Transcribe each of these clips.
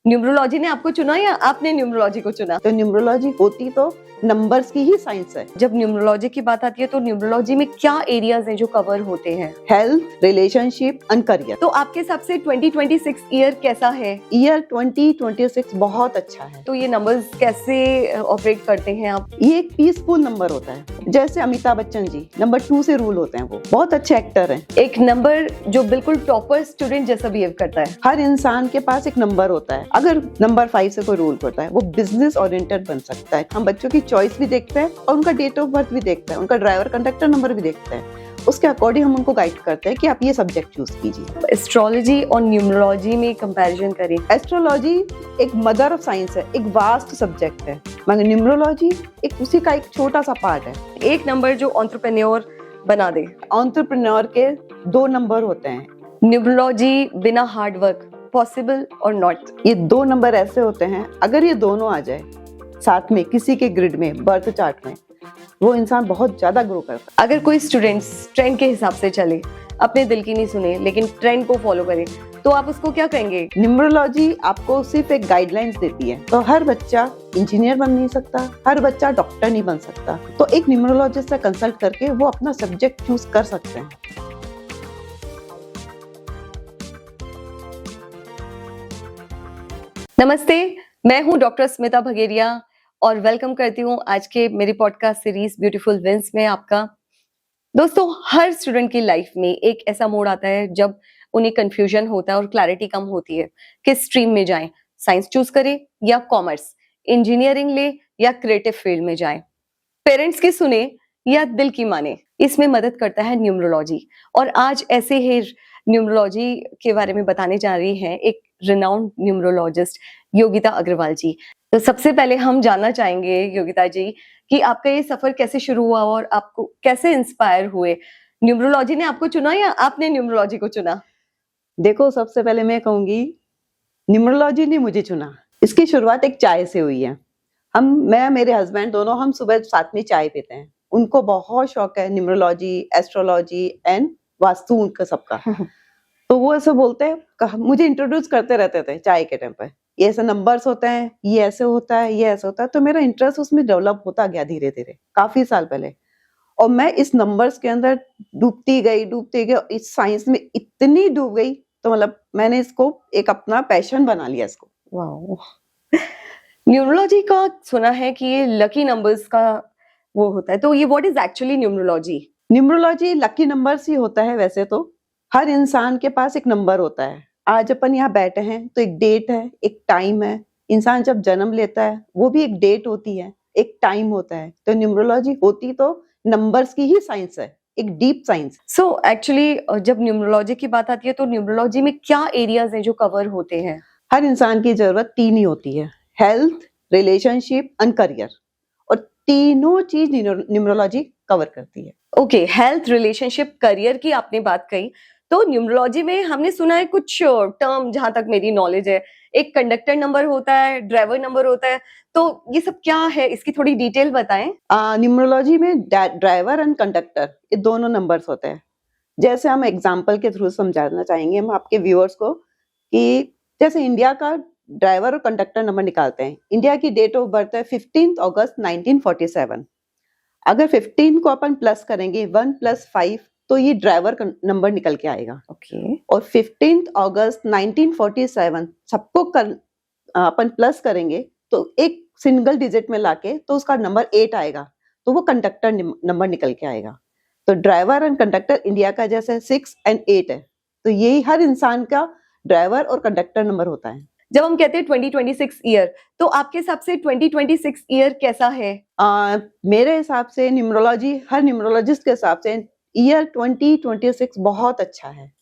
Numerology ने आपको चुना या आपने न्यूमरोलॉजी को चुना? तो न्यूमरोलॉजी होती तो नंबर्स की ही साइंस है। जब न्यूमरोलॉजी की बात आती है तो न्यूमरोलॉजी में क्या एरियाज हैं जो कवर होते हैं? Health, relationship and career. तो आपके हिसाब से 2026 ईयर कैसा है? ईयर 2026 बहुत अच्छा है। तो ये नंबर्स कैसे ऑपरेट करते हैं आप? ये एक पीसफुल नंबर होता है। जैसे अमिताभ बच्चन जी नंबर 2 से रूल होते हैं, वो बहुत अच्छे एक्टर हैं। एक नंबर जो बिल्कुल टॉपर स्टूडेंट जैसा बिहेव करता है। हर इंसान के पास एक नंबर होता है। अगर नंबर 5 से कोई रूल करता है, वो बिजनेस ओरिएंटेड बन सकता है। हम बच्चों की चॉइस भी देखते हैं और उनका डेट ऑफ बर्थ भी देखते हैं, उनका ड्राइवर कंडक्टर नंबर भी देखते हैं। उसके अकॉर्डिंग हम उनको गाइड करते हैं कि आप ये सब्जेक्ट चूज कीजिए। एस्ट्रोलॉजी और न्यूमरोलॉजी में कंपैरिजन करें। एस्ट्रोलॉजी एक मदर ऑफ साइंस है, एक वास्ट सब्जेक्ट है, मगर न्यूमरोलॉजी एक उसी का एक छोटा सा पार्ट है। एक नंबर जो एंटरप्रेन्योर बना दे। एंटरप्रेन्योर के 2 नंबर होते हैं। न्यूमरोलॉजी बिना हार्ड वर्क पॉसिबल और नॉट? ये 2 नंबर ऐसे होते हैं, अगर ये दोनों आ जाए साथ में किसी के ग्रिड में, बर्थ चार्ट में, वो इंसान बहुत ज्यादा ग्रो करता है। अगर कोई स्टूडेंट्स ट्रेंड के हिसाब से चले, अपने दिल की नहीं सुने लेकिन ट्रेंड को फॉलो करे, तो आप उसको क्या कहेंगे? न्यूमरोलॉजी आपको सिर्फ एक गाइडलाइंस देती है। तो हर बच्चा इंजीनियर बन नहीं सकता, हर बच्चा डॉक्टर नहीं बन सकता, तो एक न्यूमरोलॉजिस्ट से कंसल्ट करके वो अपना सब्जेक्ट चूज कर सकते हैं। नमस्ते, मैं हूं डॉक्टर स्मिता भगेरिया और वेलकम करती हूं आज के मेरी पॉडकास्ट सीरीज ब्यूटीफुल विंस में आपका। दोस्तों, हर स्टूडेंट की लाइफ में एक ऐसा मोड़ आता है जब उन्हें कंफ्यूजन होता है और क्लैरिटी कम होती है। किस स्ट्रीम में जाएं, साइंस चूज करें या कॉमर्स, इंजीनियरिंग ले या क्रिएटिव फील्ड में जाएं, पेरेंट्स की सुने या दिल की माने, इसमें मदद करता है न्यूमरोलॉजी। और आज ऐसे ही न्यूमरोलॉजी के बारे में बताने जा रही हैं एक रिनाउंड न्यूमरोलॉजिस्ट योगिता अग्रवाल जी। तो सबसे पहले हम जानना चाहेंगे योगिता जी कि आपका ये सफर कैसे शुरू हुआ और आपको कैसे इंस्पायर हुए? न्यूमरोलॉजी ने आपको चुना या आपने न्यूमरोलॉजी को चुना? देखो, सबसे पहले मैं कहूंगी न्यूमरोलॉजी ने मुझे चुना। इसकी शुरुआत एक चाय से हुई है। मैं मेरे हस्बैंड दोनों हम सुबह साथ में चाय पीते हैं। उनको बहुत शौक है न्यूमरोलॉजी, एस्ट्रोलॉजी एंड वास्तु, उनका सबका। तो वो ऐसे बोलते हैं, मुझे इंट्रोड्यूस करते रहते थे चाय के टाइम पे, ये ऐसे नंबर्स होते हैं, ये ऐसे होता है, ये ऐसे होता है। तो मेरा इंटरेस्ट उसमें डेवलप होता गया धीरे धीरे, काफी साल पहले। और मैं इस नंबर्स के अंदर डूबती गई, इस साइंस में इतनी डूब गई, तो मतलब मैंने इसको एक अपना पैशन बना लिया इसको। वाह। न्यूमरोलॉजी का सुना है कि ये लकी नंबर्स का वो होता है, तो ये what is actually numerology? Numerology lucky numbers ही होता है। वैसे तो हर इंसान के पास एक नंबर होता है। आज अपन यहाँ बैठे हैं तो एक डेट है, एक टाइम है। इंसान जब जन्म लेता है वो भी एक डेट होती है, एक टाइम होता है। तो न्यूमरोलॉजी होती तो नंबर्स की ही साइंस है, एक डीप साइंस। सो एक्चुअली जब न्यूमरोलॉजी की बात आती है तो न्यूमरोलॉजी में क्या एरियाज हैं जो कवर होते हैं? हर इंसान की जरूरत 3 ही होती है, हेल्थ, रिलेशनशिप एंड करियर। और तीनों चीज न्यूमरोलॉजी कवर करती है। ओके, हेल्थ, रिलेशनशिप, करियर की आपने बात कही, तो न्यूमरोलॉजी में हमने सुना है कुछ टर्म, जहां तक मेरी नॉलेज है, एक कंडक्टर नंबर होता है, ड्राइवर नंबर होता है, तो ये सब क्या है, इसकी थोड़ी डिटेल बताएं। न्यूमरोलॉजी में ड्राइवर एंड कंडक्टर, ये दोनों नंबर्स होते हैं। जैसे हम एग्जांपल के थ्रू समझाना चाहेंगे हम आपके व्यूअर्स को कि जैसे इंडिया का ड्राइवर और कंडक्टर नंबर निकालते हैं। इंडिया की डेट ऑफ बर्थ है 15 अगस्त 1947। अगर 15 को अपन प्लस करेंगे 1 + 5, तो ये ड्राइवर का नंबर निकल के आएगा। ओके। और 15 अगस्त 1947 सबको अपन प्लस करेंगे तो एक सिंगल डिजिट में लाके तो उसका नंबर 8 आएगा, तो वो कंडक्टर नंबर निकल के आएगा। तो ड्राइवर एंड कंडक्टर इंडिया का जैसे 6 और 8 है, तो यही हर इंसान का ड्राइवर और कंडक्टर नंबर होता है। जब हम कहते हैं 2026 ईयर, तो आपके हिसाब से 2026 ईयर कैसा है? मेरे हिसाब से न्यूमरोलॉजी, हर न्यूमरोलॉजिस्ट के हिसाब से ईयर 2026 बहुत अच्छा है।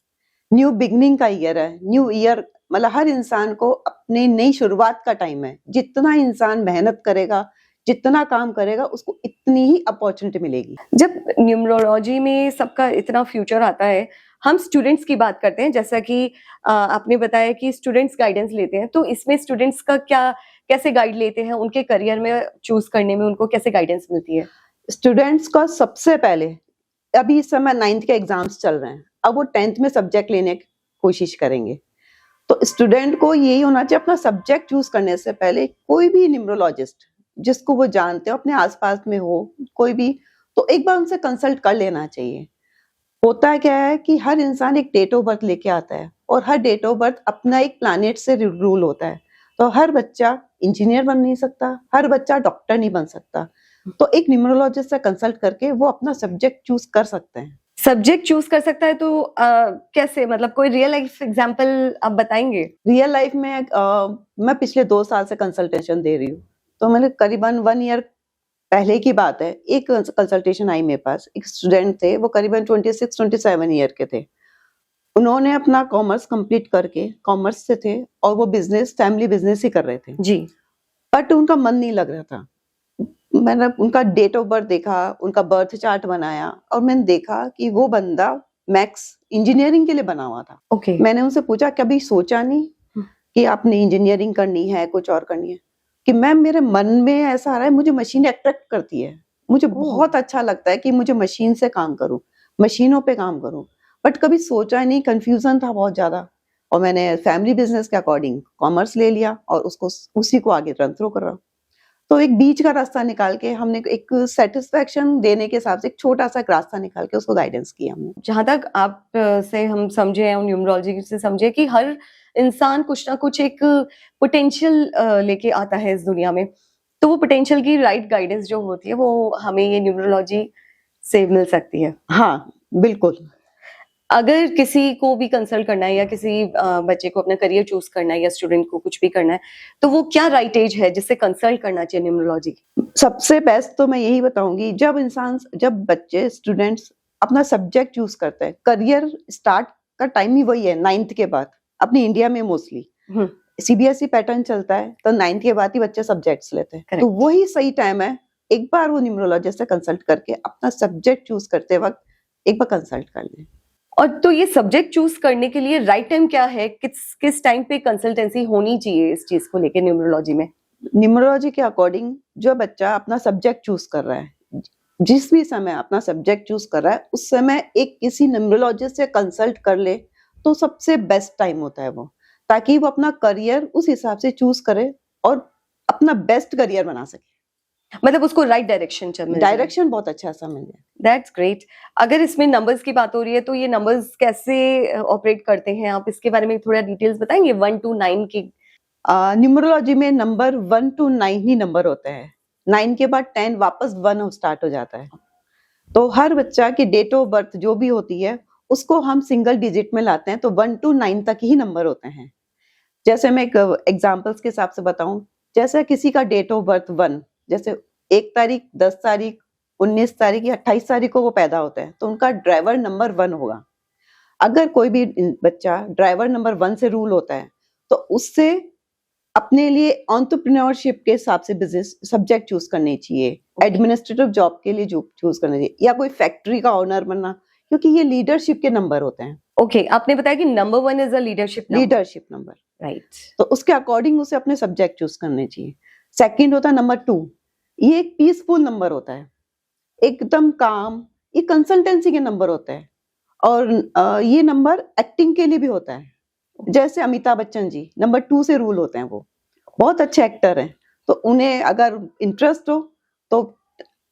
न्यू बिगनिंग का ईयर है। न्यू ईयर मतलब हर इंसान को अपनी नई शुरुआत का टाइम है। जितना इंसान मेहनत करेगा, जितना काम करेगा, उसको इतनी ही अपॉर्चुनिटी मिलेगी। जब न्यूमरोलॉजी में सबका इतना फ्यूचर आता है, हम स्टूडेंट्स की बात करते हैं, जैसा कि आपने बताया कि स्टूडेंट्स गाइडेंस लेते हैं, तो इसमें स्टूडेंट्स का क्या, कैसे गाइड लेते हैं, उनके करियर में चूज करने में उनको कैसे गाइडेंस मिलती है? स्टूडेंट्स का सबसे पहले, अभी इस समय 9th के एग्जाम्स चल रहे हैं, अब वो 10th में सब्जेक्ट लेने की कोशिश करेंगे। तो स्टूडेंट को यही होना चाहिए, अपना सब्जेक्ट चूज करने से पहले कोई भी न्यूमरोलॉजिस्ट जिसको वो जानते हो, अपने आसपास में हो कोई भी, तो एक बार उनसे कंसल्ट कर लेना चाहिए। होता क्या है कि हर इंसान एक डेट ऑफ बर्थ लेके आता है और हर डेट ऑफ बर्थ अपना एक प्लैनेट से रूल होता है। तो हर बच्चा इंजीनियर बन नहीं सकता, हर बच्चा डॉक्टर नहीं बन सकता। तो एक न्यूमरोलॉजिस्ट से कंसल्ट करके वो अपना सब्जेक्ट चूज कर सकते हैं। सब्जेक्ट चूज कर सकता है तो कैसे, मतलब कोई रियल लाइफ एग्जांपल आप बताएंगे? रियल लाइफ में मैं पिछले 2 साल से कंसल्टेशन दे रही हूँ। तो मैंने करीबन 1 ईयर पहले की बात है, एक कंसल्टेशन आई मेरे पास। एक स्टूडेंट थे, वो करीबन 26-27 ईयर के थे। उन्होंने अपना कॉमर्स कंप्लीट करके, कॉमर्स से थे और वो बिजनेस, फैमिली बिजनेस ही कर रहे थे जी। बट उनका मन नहीं लग रहा था। मैंने उनका डेट ऑफ बर्थ देखा, उनका बर्थ चार्ट बनाया और मैंने देखा कि वो बंदा मैथ्स इंजीनियरिंग के लिए बना हुआ था। ओके। मैंने उनसे पूछा, कभी सोचा नहीं कि आपने इंजीनियरिंग करनी है, कुछ और करनी है? कि मैम मेरे मन में ऐसा आ रहा है, मुझे मशीन अट्रैक्ट करती है, मुझे बहुत अच्छा लगता है कि मुझे मशीन से काम करूं, मशीनों पे काम करूं, बट कभी सोचा नहीं, कंफ्यूजन था बहुत ज्यादा। और मैंने फैमिली बिजनेस के अकॉर्डिंग कॉमर्स ले लिया और उसको उसी को आगे रन थ्रो कर रहा हूं। तो एक बीच का रास्ता निकाल के हमने एक सेटिस्फेक्शन देने के हिसाब से एक छोटा सा रास्ता निकाल के उसको गाइडेंस किया हमने। जहां तक आप से हम समझे हैं, न्यूमरोलॉजी से समझे कि हर इंसान कुछ ना कुछ एक पोटेंशियल लेके आता है इस दुनिया में, तो वो पोटेंशियल की राइट गाइडेंस जो होती है वो हमें ये न्यूमरोलॉजी से मिल सकती है। हाँ बिल्कुल। अगर किसी को भी कंसल्ट करना है या किसी बच्चे को अपना करियर चूज करना है या स्टूडेंट को कुछ भी करना है, तो वो क्या राइट एज है जिससे कंसल्ट करना चाहिए न्यूमरोलॉजी? सबसे बेस्ट तो मैं यही बताऊंगी, जब बच्चे स्टूडेंट्स अपना सब्जेक्ट चूज करते हैं। करियर स्टार्ट का टाइम ही वही है 9th के बाद, अपनी इंडिया में मोस्टली सीबीएसई पैटर्न चलता है, तो 9th के बाद ही बच्चे सब्जेक्ट्स लेते हैं। Correct. तो वही सही टाइम है, एक बार वो न्यूमरोलॉजिस्ट से कंसल्ट करके अपना सब्जेक्ट चूज करते वक्त एक बार कंसल्ट कर लें। और तो ये सब्जेक्ट चूज करने के लिए राइट टाइम क्या है, किस टाइम पे कंसल्टेंसी होनी चाहिए इस चीज को लेके न्यूमरोलॉजी में? न्यूमरोलॉजी के अकॉर्डिंग जो बच्चा अपना सब्जेक्ट चूज कर रहा है, जिस भी समय अपना सब्जेक्ट चूज कर रहा है, उस समय एक किसी न्यूमरोलॉजिस्ट से कंसल्ट कर ले तो सबसे बेस्ट टाइम होता है वो, ताकि वो अपना करियर उस हिसाब से चूज करे और अपना बेस्ट करियर बना सके। मतलब उसको राइट डायरेक्शन चलना, डायरेक्शन बहुत अच्छा सा मिल जाए। That's great. अगर इसमें नंबर्स की बात हो रही है तो ये नंबर्स कैसे ऑपरेट करते हैं, आप इसके बारे में थोड़ा डिटेल्स बताएंगे? 1 to 9 की न्यूमरोलॉजी में नंबर 1 to 9 ही नंबर होते हैं। 9 के बाद 10 वापस 1 स्टार्ट हो जाता है। तो हर बच्चा की डेट ऑफ बर्थ जो भी होती है उसको हम सिंगल डिजिट में लाते हैं, तो 1 to 9 तक ही नंबर होते हैं। जैसे मैं एक एग्जांपल्स के हिसाब से बताऊं, जैसे किसी का डेट ऑफ बर्थ 1, जैसे 1 तारीख, 10 तारीख, 19 तारीख या 28 तारीख को वो पैदा होते हैं, तो उनका ड्राइवर नंबर 1 होगा। अगर कोई भी बच्चा ड्राइवर नंबर 1 से रूल होता है तो उससे अपने लिए एंटरप्रेन्योरशिप के हिसाब से बिजनेस सब्जेक्ट चूज करने चाहिए, एडमिनिस्ट्रेटिव जॉब के लिए चूज करना चाहिए, या कोई फैक्ट्री का ओनर बनना, क्योंकि ये लीडरशिप के नंबर होते हैं। ओके, आपने बताया कि number 1 is a leadership number, right. तो उसके अकॉर्डिंग उसे अपने सब्जेक्ट चूज करने चाहिए। सेकंड होता है नंबर 2, ये एक पीसफुल नंबर होता है, एकदम काम, ये कंसल्टेंसी के नंबर होते हैं। और ये नंबर एक्टिंग के लिए भी होता है। जैसे अमिताभ बच्चन जी नंबर 2 से रूल होते हैं, वो बहुत अच्छे एक्टर हैं, तो उन्हें अगर इंटरेस्ट हो तो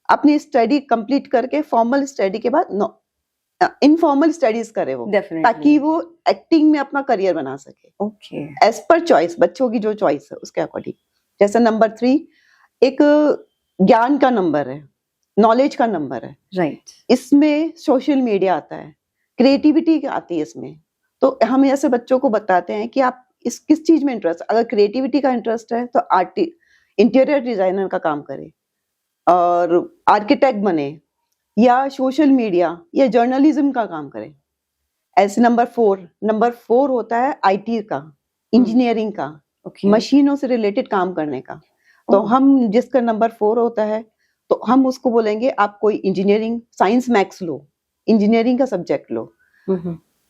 अपनी स्टडी कंप्लीट करके फॉर्मल स्टडी के बाद इनफॉर्मल स्टडीज करे वो, ताकि वो एक्टिंग में अपना करियर बना सके। ओके, एज पर चॉइस, बच्चों की जो चॉइस है उसके अकॉर्डिंग। जैसे नंबर 3 एक ज्ञान का नंबर है, नॉलेज का नंबर है, राइट। इसमें सोशल मीडिया आता है, क्रिएटिविटी आती है इसमें। तो हम ऐसे बच्चों को बताते हैं कि आप किस चीज में इंटरेस्ट, अगर क्रिएटिविटी का इंटरेस्ट है तो इंटीरियर डिजाइनर का काम करें और आर्किटेक्ट बने, या सोशल मीडिया या जर्नलिज्म का काम करें। ऐसे नंबर 4 होता है आईटी का, इंजीनियरिंग का, मशीनों से रिलेटेड काम करने का। तो हम जिसका नंबर 4 होता है तो हम उसको बोलेंगे आप कोई इंजीनियरिंग, साइंस, मैथ्स लो, इंजीनियरिंग का सब्जेक्ट लो।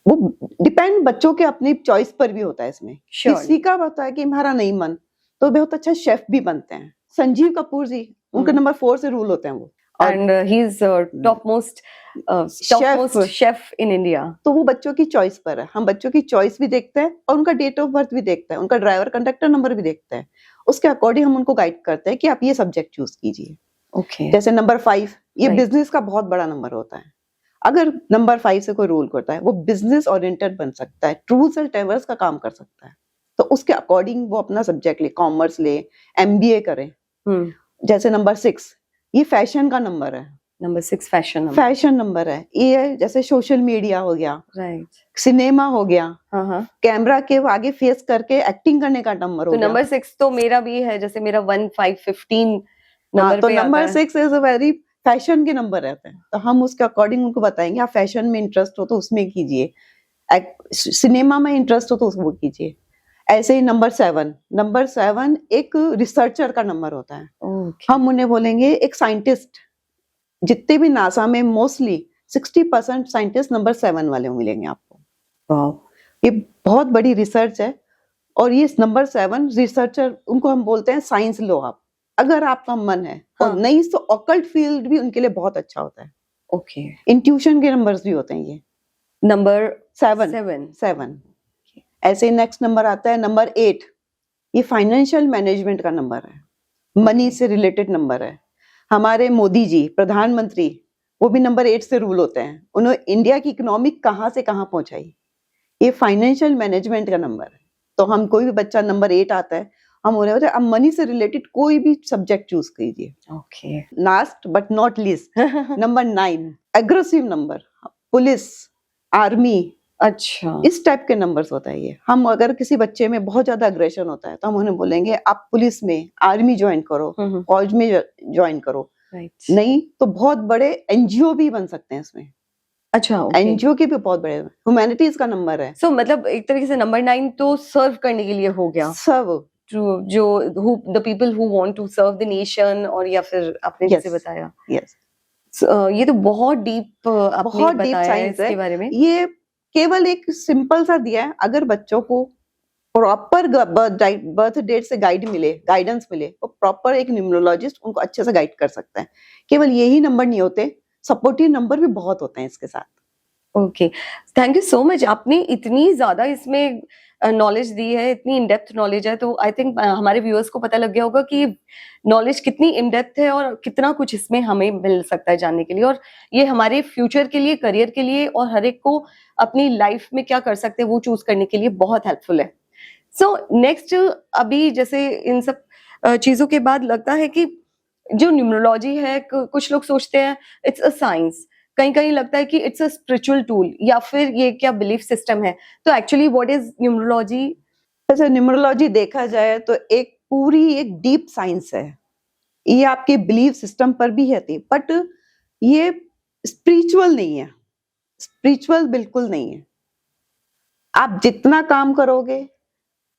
वो डिपेंड बच्चों के अपनी चॉइस पर भी होता है इसमें। किसी का होता है कि हमारा नहीं मन, तो बहुत अच्छा शेफ भी बनते हैं। संजीव कपूर जी, उनका नंबर 4 से रूल होते हैं वो। और and he is top most chef in India. तो वो बच्चों की चॉइस पर है, हम बच्चों की चॉइस भी देखते हैं और उनका डेट ऑफ बर्थ भी देखते हैं, उनका ड्राइवर कंडक्टर नंबर भी देखते हैं, उसके अकॉर्डिंग हम उनको गाइड करते हैं कि आप ये सब्जेक्ट चूज कीजिए। ओके, जैसे नंबर 5 ये Right. बिजनेस का बहुत बड़ा नंबर होता है। अगर नंबर 5 से कोई रोल करता है वो बिजनेस ओरिएंटेड बन सकता है, ट्रूथ एंड टेवर्स का काम कर सकता है, तो उसके अकॉर्डिंग वो अपना सब्जेक्ट ले, कॉमर्स ले, एमबीए करे। जैसे नंबर 6 ये फैशन का नंबर है, नंबर 6 फैशन नंबर है। ये जैसे सोशल मीडिया हो गया, राइट, सिनेमा हो गया, हाँ, कैमरा के आगे फेस करके एक्टिंग करने का नंबर तो हो गया। नंबर 6 तो मेरा भी है, जैसे मेरा 1 5 15 हाँ, नंबर तो पे आता नंबर है। 6 इज अ वेरी फैशन के नंबर रहते हैं, तो हम उसके अकॉर्डिंग उनको बताएंगे आप फैशन में इंटरेस्ट हो तो उसमें कीजिए, सिनेमा में इंटरेस्ट हो तो वो कीजिए। ऐसे ही नंबर 7 एक रिसर्चर का नंबर होता है। ओके, हम उन्हें बोलेंगे एक साइंटिस्ट, जितने भी नासा में मोस्टली 60% साइंटिस्ट नंबर 7 वाले मिलेंगे आपको। वाओ, ये बहुत बड़ी रिसर्च है और ये नंबर 7 रिसर्चर, उनको हम बोलते हैं साइंस लो आप, अगर आपका मन है। हाँ. और नहीं तो ऑकल्ट फील्ड भी उनके लिए बहुत अच्छा होता है, ओके, इंट्यूशन के नंबर्स भी होते हैं ये नंबर 7। 7 ऐसे नेक्स्ट नंबर आता है नंबर 8, ये फाइनेंशियल मैनेजमेंट का नंबर है, मनी से रिलेटेड नंबर है। हमारे मोदी जी प्रधानमंत्री, वो भी नंबर 8 से रूल होते हैं, उन्होंने इंडिया की इकोनॉमिक कहाँ से कहाँ पहुंचाई, ये फाइनेंशियल मैनेजमेंट का नंबर है। तो हम कोई भी बच्चा नंबर 8 आता है, हम उन्हें बोलते हैं आप मनी से रिलेटेड कोई भी सब्जेक्ट चूज कीजिए। Okay, last but not least number 9 aggressive number, police, army, अच्छा, इस टाइप के नंबर्स होता है ये। हम अगर किसी बच्चे में बहुत ज्यादा अग्रेशन होता है तो हम उन्हें बोलेंगे आप पुलिस में, आर्मी ज्वाइन करो, फौज में ज्वाइन करो, राइट, नहीं तो बहुत बड़े एनजीओ भी बन सकते हैं इसमें। अच्छा, ओके, एनजीओ के भी बहुत बड़े, ह्यूमैनिटीज का नंबर है। सो मतलब एक तरीके से नंबर 9 तो सर्व करने के लिए हो गया, सब जो the people who want to serve the nation, और या फिर आपने जैसे बताया, यस, ये तो बहुत डीप आपने बहुत डीप बताया है साइंस है इसके बारे में। ये। केवल एक सिंपल सा दिया है, अगर बच्चों को प्रॉपर बर्थ डेट से गाइडेंस मिले तो प्रॉपर एक न्यूमरोलॉजिस्ट उनको अच्छे से गाइड कर सकता है। केवल यही नंबर नहीं होते, सपोर्टिव नंबर भी बहुत होते हैं इसके साथ। Okay, thank you so much, आपने इतनी ज्यादा इसमें नॉलेज दी है, इतनी इन डेप्थ नॉलेज है, तो आई थिंक हमारे व्यूअर्स को पता लग गया होगा कि नॉलेज कितनी इन डेप्थ है और कितना कुछ इसमें हमें मिल सकता है जानने के लिए, और ये हमारे फ्यूचर के लिए, करियर के लिए, और हर एक को अपनी लाइफ में क्या कर सकते हैं वो चूज करने के लिए बहुत हेल्पफुल है। सो नेक्स्ट, अभी जैसे इन सब चीजों के बाद लगता है कि जो न्यूमरोलॉजी है, कुछ लोग सोचते हैं इट्स अ साइंस, कहीं कहीं लगता है कि इट्स अ स्पिरिचुअल टूल, या फिर ये क्या बिलीफ सिस्टम है, तो एक्चुअली व्हाट इज न्यूमरोलॉजी? जैसे न्यूमरोलॉजी देखा जाए तो एक पूरी एक डीप साइंस है, ये आपके बिलीफ सिस्टम पर भी है, बट ये स्पिरिचुअल नहीं है, स्पिरिचुअल बिल्कुल नहीं है। आप जितना काम करोगे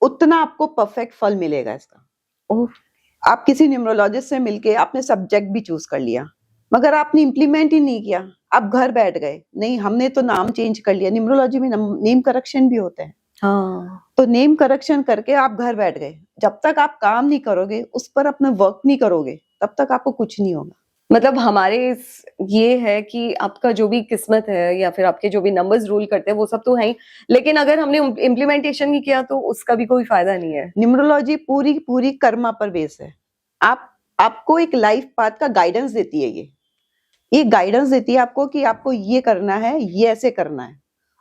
उतना आपको परफेक्ट फल मिलेगा इसका। ओह, आप किसी न्यूमरोलॉजिस्ट से मिलके आपने सब्जेक्ट भी चूज कर लिया, मगर आपने इम्प्लीमेंट ही नहीं किया, आप घर बैठ गए, नहीं हमने तो नाम चेंज कर लिया, न्यूमरोलॉजी में नेम करेक्शन भी होते हैं, हाँ, तो नेम करेक्शन करके आप घर बैठ गए, जब तक आप काम नहीं करोगे, उस पर अपना वर्क नहीं करोगे, तब तक आपको कुछ नहीं होगा। मतलब हमारे ये है कि आपका जो भी किस्मत है या फिर आपके जो भी नंबर्स रूल करते हैं वो सब तो है ही, लेकिन अगर हमने इम्प्लीमेंटेशन नहीं किया तो उसका भी कोई फायदा नहीं है। न्यूमरोलॉजी पूरी पूरी कर्मा पर बेस है। आपको एक लाइफ पाथ का गाइडेंस देती है, ये गाइडेंस देती है आपको कि आपको ये करना है, ये ऐसे करना है,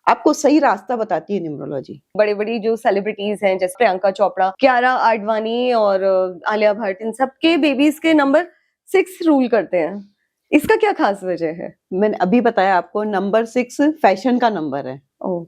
आपको सही रास्ता बताती है न्यूमरोलॉजी। बड़े बड़ी जो सेलिब्रिटीज हैं जैसे प्रियंका चोपड़ा, कियारा आडवाणी और आलिया भट्ट, इन सबके बेबीज के नंबर 6 रूल करते हैं, इसका क्या खास वजह है? मैंने अभी बताया आपको, नंबर 6 फैशन का नंबर है। ओह,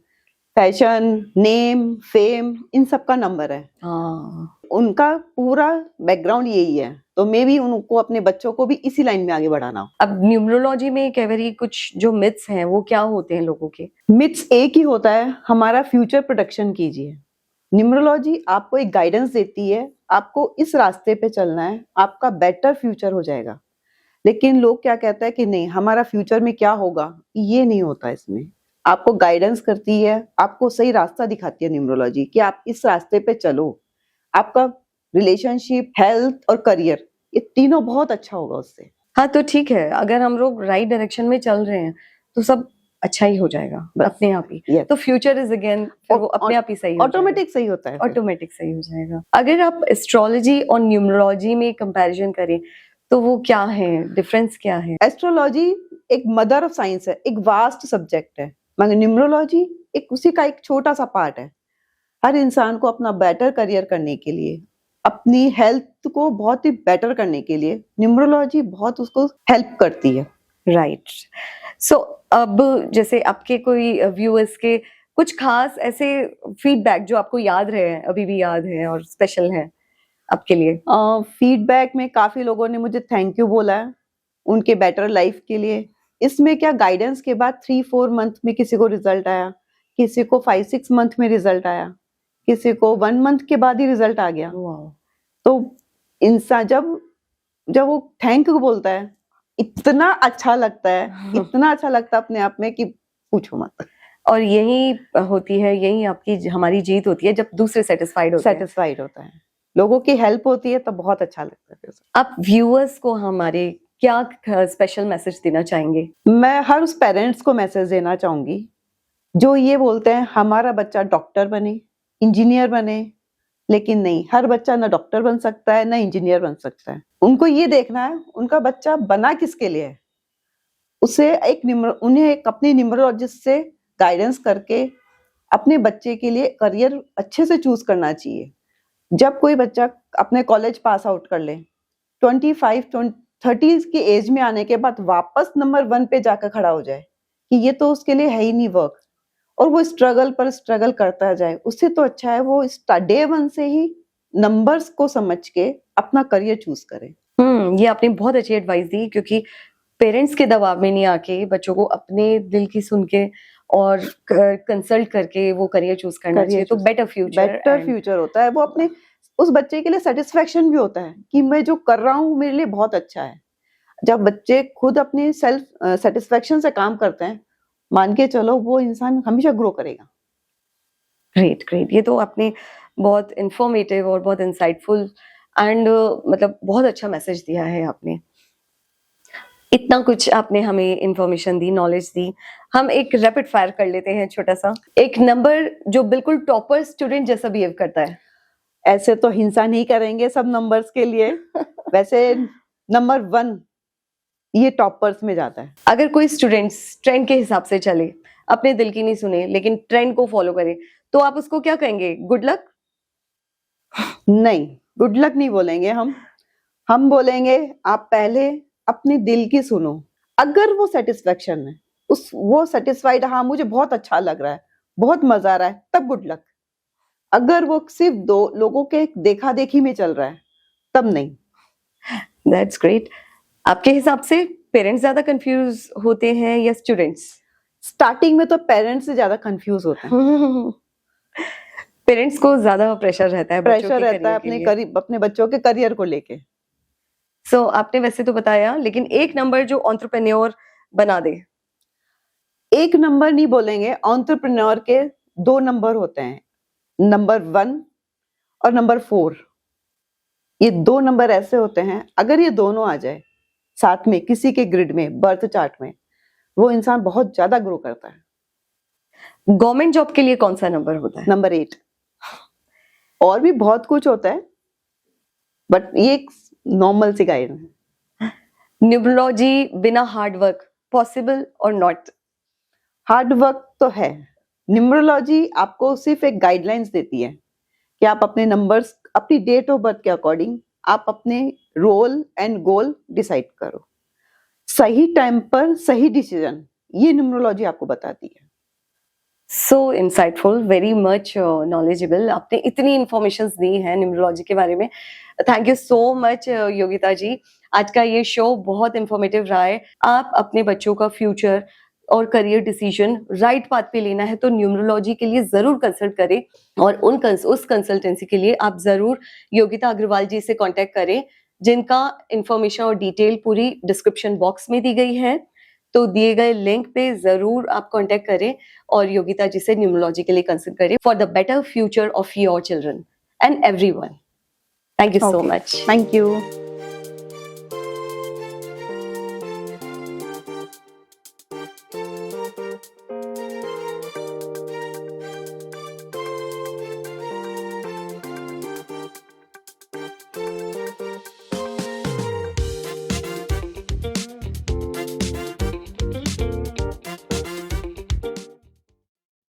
फैशन, नेम, फेम, इन सब का नंबर है। हाँ, उनका पूरा बैकग्राउंड यही है, तो मे भी उनको अपने बच्चों को भी इसी लाइन में आगे बढ़ाना हो। अब न्यूमरोलॉजी में कई बार कुछ जो मिथ्स हैं वो क्या होते हैं लोगों के? मिथ्स एक ही होता है, हमारा फ्यूचर प्रोडक्शन कीजिए। न्यूमरोलॉजी आपको एक गाइडेंस देती है, आपको इस रास्ते पे चलना है, आपका बेटर फ्यूचर हो जाएगा। लेकिन लोग क्या कहते हैं कि नहीं हमारा फ्यूचर में क्या होगा, ये नहीं होता। इसमें आपको गाइडेंस करती है, आपको सही रास्ता दिखाती है न्यूमरोलॉजी कि आप इस रास्ते पे चलो, आपका रिलेशनशिप, हेल्थ और करियर, ये तीनों बहुत अच्छा होगा उससे। हाँ, तो ठीक है, अगर हम लोग राइट डायरेक्शन में चल रहे हैं तो सब अच्छा ही हो जाएगा बस। अपने आप ही। Yes. तो फ्यूचर इज अगेन वो अपने आप ही सही हो जाएगा, ऑटोमेटिक सही होता है फिर। ऑटोमेटिक सही हो जाएगा। अगर आप एस्ट्रोलॉजी और न्यूमरोलॉजी में कंपैरिजन करें तो वो क्या है, डिफरेंस क्या है? एस्ट्रोलॉजी एक मदर ऑफ साइंस है, एक वास्ट सब्जेक्ट है, मगर न्यूमरोलॉजी एक उसी का एक छोटा सा पार्ट है। हर इंसान को अपना बेटर करियर करने के लिए, अपनी हेल्थ को बहुत ही बेटर करने के लिए न्यूमरोलॉजी बहुत उसको हेल्प करती है। राइट। सो अब जैसे आपके कोई व्यूअर्स के कुछ खास ऐसे फीडबैक जो आपको याद रहे हैं, अभी भी याद है और स्पेशल है आपके लिए? फीडबैक में काफी लोगों ने मुझे थैंक यू बोला है उनके बेटर लाइफ के लिए। इसमें क्या गाइडेंस के बाद 3-4 मंथ में किसी को रिजल्ट आया, किसी को 5-6 मंथ में रिजल्ट आया, किसी को 1 मंथ के बाद ही रिजल्ट आ गया। वाओ। तो इंसान जब जब वो थैंक यू बोलता है, इतना अच्छा लगता है, इतना अच्छा लगता है अपने आप में कि पूछो मत। और यही होती है, यही आपकी हमारी जीत होती है जब दूसरे सेटिस्फाइड होते हैं। सेटिस्फाइड होता है, लोगों की हेल्प होती है तो बहुत अच्छा लगता है फिर। आप व्यूअर्स को हमारे क्या स्पेशल मैसेज देना चाहेंगे? मैं हर उस पेरेंट्स को मैसेज देना चाहूंगी जो ये बोलते हैं हमारा बच्चा डॉक्टर बने, इंजीनियर बने, लेकिन नहीं, हर बच्चा ना डॉक्टर बन सकता है ना इंजीनियर बन सकता है। उनको ये देखना है उनका बच्चा बना किसके लिए है, उसे उन्हें एक अपने न्यूमरोलॉजिस्ट से गाइडेंस करके अपने बच्चे के लिए करियर अच्छे से चूज करना चाहिए। जब कोई बच्चा अपने कॉलेज पास आउट कर ले, 25-30 की एज में आने के बाद वापस नंबर 1 पे जाकर खड़ा हो जाए कि ये तो उसके लिए है ही नहीं वर्क, और वो स्ट्रगल पर स्ट्रगल करता जाए, उससे तो अच्छा है वो डे 1 से ही नंबर्स को समझ के अपना करियर चूज करे। ये आपने बहुत अच्छी एडवाइस दी, क्योंकि पेरेंट्स के दबाव में नहीं आके बच्चों को अपने दिल की सुन के और कंसल्ट करके वो करियर चूज करना चाहिए, तो बेटर फ्यूचर होता है। वो अपने उस बच्चे के लिए सेटिस्फेक्शन भी होता है कि मैं जो कर रहा हूँ मेरे लिए बहुत अच्छा है। जब बच्चे खुद अपनी सेल्फ सेटिस्फेक्शन से काम करते हैं, मान के चलो वो इंसान हमेशा ग्रो करेगा। ग्रेट ग्रेट, ये तो आपने बहुत इंफॉर्मेटिव और बहुत इंसाइटफुल एंड मतलब बहुत अच्छा मैसेज दिया है आपने। इतना कुछ आपने हमें इंफॉर्मेशन दी, नॉलेज दी। हम एक रैपिड फायर कर लेते हैं छोटा सा। एक नंबर जो बिल्कुल टॉपर स्टूडेंट जैसा बिहेव करता है। ऐसे तो हिंसा नहीं करेंगे सब नंबर्स के लिए। वैसे नंबर 1 ये टॉपर्स में जाता है। अगर कोई स्टूडेंट्स ट्रेंड के हिसाब से चले, अपने दिल की नहीं सुने लेकिन ट्रेंड को फॉलो करे, तो आप उसको क्या कहेंगे? Good luck? नहीं, गुड लक नहीं बोलेंगे हम बोलेंगे आप पहले अपने दिल की सुनो। अगर वो सेटिस्फेक्शन है, वो सेटिस्फाइड, हाँ मुझे बहुत अच्छा लग रहा है, बहुत मजा आ रहा है, तब गुड लक। अगर वो सिर्फ 2 लोगों के देखा देखी में चल रहा है, तब नहीं। That's great. आपके हिसाब से पेरेंट्स ज्यादा कंफ्यूज होते हैं या स्टूडेंट्स? स्टार्टिंग में तो पेरेंट्स से ज्यादा कंफ्यूज होते हैं। पेरेंट्स को ज्यादा प्रेशर रहता है, प्रेशर रहता है अपने बच्चों के करियर को लेके। सो आपने वैसे तो बताया, लेकिन एक नंबर जो एंटरप्रेन्योर बना दे। एक नंबर नहीं बोलेंगे, एंटरप्रेन्योर के 2 नंबर होते हैं, नंबर 1 और नंबर 4। ये 2 नंबर ऐसे होते हैं, अगर ये दोनों आ जाए साथ में किसी के ग्रिड में, बर्थ चार्ट में, वो इंसान बहुत ज्यादा ग्रो करता है। गवर्नमेंट जॉब के लिए कौन सा नंबर होता है? नंबर 8। और भी बहुत कुछ होता है, बट ये एक नॉर्मल सी गाइड है। न्यूमरोलॉजी बिना हार्ड वर्क पॉसिबल और नॉट? हार्ड वर्क तो है। न्यूमरोलॉजी आपको सिर्फ एक गाइडलाइंस देती है कि आप अपने नंबर्स, अपनी डेट ऑफ बर्थ के अकॉर्डिंग आप अपने रोल एंड गोल डिसाइड करो। सही टाइम पर सही डिसीजन, ये न्यूमरोलॉजी आपको बताती है। So insightful, very much knowledgeable. आपने इतनी इंफॉर्मेशन दी है न्यूमरोलॉजी के बारे में। Thank you so much Yogita ji. आज का ये शो बहुत इंफॉर्मेटिव रहा है। आप अपने बच्चों का फ्यूचर और करियर डिसीजन राइट पाथ पे लेना है तो न्यूमरोलॉजी के लिए जरूर कंसल्ट करें, और उस कंसल्टेंसी के लिए आप जरूर योगिता अग्रवाल जी से कांटेक्ट करें, जिनका इंफॉर्मेशन और डिटेल पूरी डिस्क्रिप्शन बॉक्स में दी गई है। तो दिए गए लिंक पे जरूर आप कांटेक्ट करें और योगिता जी से न्यूमरोलॉजी के लिए कंसल्ट करें for the better future of your children and everyone. Thank you so much. Thank you.